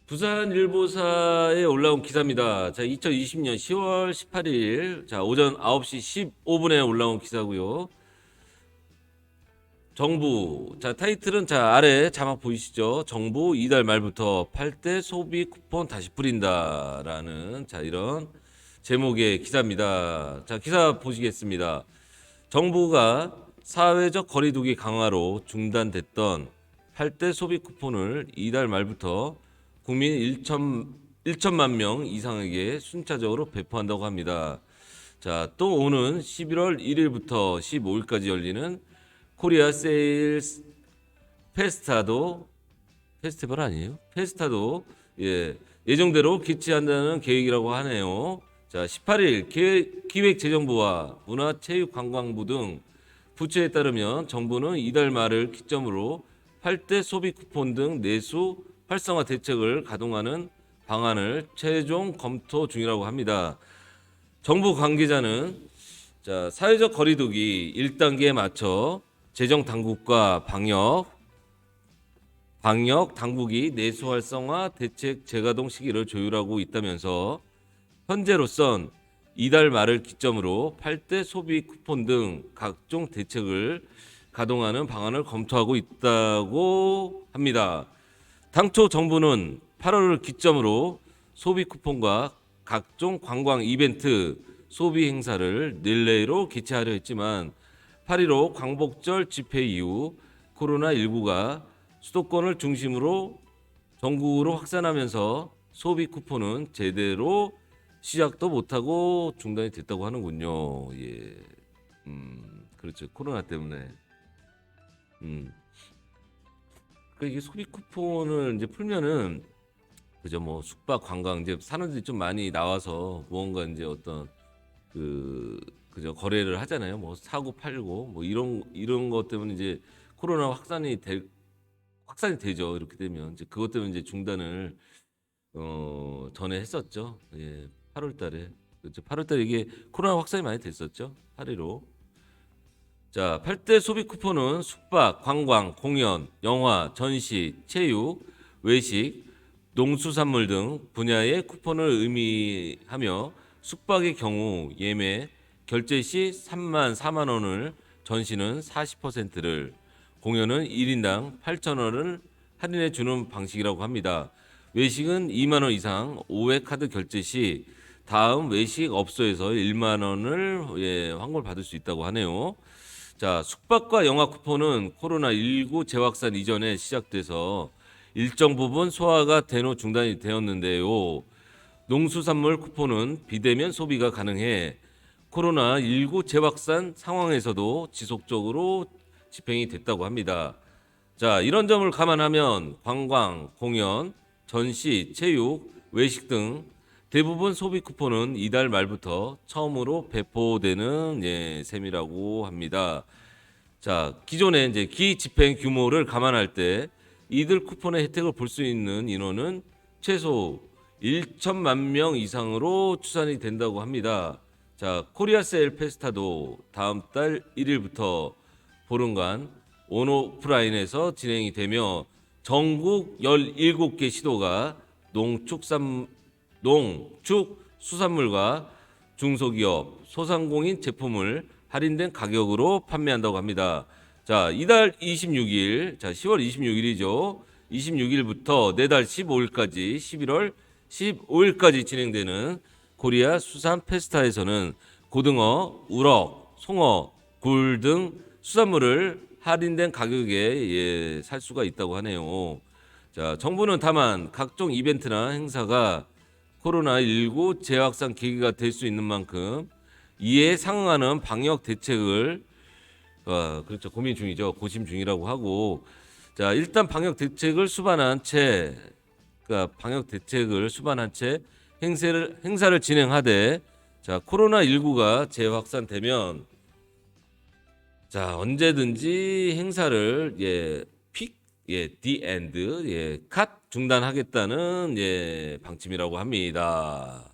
부산일보사에 올라온 기사입니다. 자, 2020년 10월 18일, 자, 오전 9시 15분에 올라온 기사고요. 정부, 자, 타이틀은 자, 아래 자막 보이시죠? 정부 이달 말부터 8대 소비 쿠폰 다시 뿌린다라는 자, 이런 제목의 기사입니다. 자, 기사 보시겠습니다. 정부가 사회적 거리두기 강화로 중단됐던 8대 소비 쿠폰을 이달 말부터 국민 1천만 명 이상에게 순차적으로 배포한다고 합니다. 자, 또 오는 11월 1일부터 15일까지 열리는 코리아 세일스 페스타도 페스티벌 아니에요? 페스타도 예정대로 개최한다는 계획이라고 하네요. 자, 18일 기획재정부와 문화체육관광부 등 부처에 따르면 정부는 이달 말을 기점으로 8대 소비 쿠폰 등 내수 활성화 대책을 가동하는 방안을 최종 검토 중이라고 합니다. 정부 관계자는 자, 사회적 거리두기 1단계에 맞춰 재정 당국과 방역 당국이 내수 활성화 대책 재가동 시기를 조율하고 있다면서 현재로선 이달 말을 기점으로 8대 소비 쿠폰 등 각종 대책을 가동하는 방안을 검토하고 있다고 합니다. 당초 정부는 8월을 기점으로 소비 쿠폰과 각종 관광 이벤트, 소비 행사를 릴레이로 개최하려 했지만 8.15 광복절 집회 이후 코로나19가 수도권을 중심으로 전국으로 확산하면서 소비 쿠폰은 제대로 시작도 못하고 중단이 됐다고 하는군요. 예, 그렇죠. 코로나 때문에. 그러니까 이게 소비 쿠폰을 이제 풀면은 그죠, 뭐 숙박 관광 이제 사람들이 좀 많이 나와서 무언가 이제 어떤 그죠, 거래를 하잖아요. 뭐 사고 팔고 뭐 이런 것 때문에 이제 코로나 확산이 되죠. 이렇게 되면 이제 그것 때문에 이제 중단을 전에 했었죠. 예, 8월 달에. 그렇죠. 8월 달에 이게 코로나 확산이 많이 됐었죠. 8.15. 자, 8대 소비 쿠폰은 숙박, 관광, 공연, 영화, 전시, 체육, 외식, 농수산물 등 분야의 쿠폰을 의미하며 숙박의 경우 예매, 결제 시 3만 4만 원을, 전시는 40%를, 공연은 1인당 8천 원을 할인해 주는 방식이라고 합니다. 외식은 2만 원 이상 5회 카드 결제 시 다음 외식 업소에서 1만 원을 환골 받을 수 있다고 하네요. 자, 숙박과 영화 쿠폰은 코로나19 재확산 이전에 시작돼서 일정 부분 소화가 된 후 중단이 되었는데요. 농수산물 쿠폰은 비대면 소비가 가능해 코로나19 재확산 상황에서도 지속적으로 집행이 됐다고 합니다. 자, 이런 점을 감안하면 관광, 공연, 전시, 체육, 외식 등 대부분 소비 쿠폰은 이달 말부터 처음으로 배포되는 셈이라고 합니다. 자, 기존의 이제 기집행 규모를 감안할 때 이들 쿠폰의 혜택을 볼 수 있는 인원은 최소 1천만 명 이상으로 추산이 된다고 합니다. 자, 코리아 세일 페스타도 다음 달 1일부터 보름간 온오프라인에서 진행이 되며 전국 17개 시도가 농축수산물과 중소기업, 소상공인 제품을 할인된 가격으로 판매한다고 합니다. 자, 이달 26일, 자, 10월 26일이죠. 26일부터 내달 15일까지 11월 15일까지 진행되는 코리아 수산 페스타에서는 고등어, 우럭, 송어, 굴 등 수산물을 할인된 가격에 살 수가 있다고 하네요. 자, 정부는 다만 각종 이벤트나 행사가 코로나19 재확산 계기가 될 수 있는 만큼 이에 상응하는 방역 대책을 그렇죠, 고민 중이죠. 고심 중이라고 하고, 자, 일단 방역 대책을 수반한 채, 그러니까 방역 대책을 수반한 채 행사를 진행하되, 자, 코로나19가 재확산되면 자, 언제든지 행사를 the end 컷 중단하겠다는 방침이라고 합니다.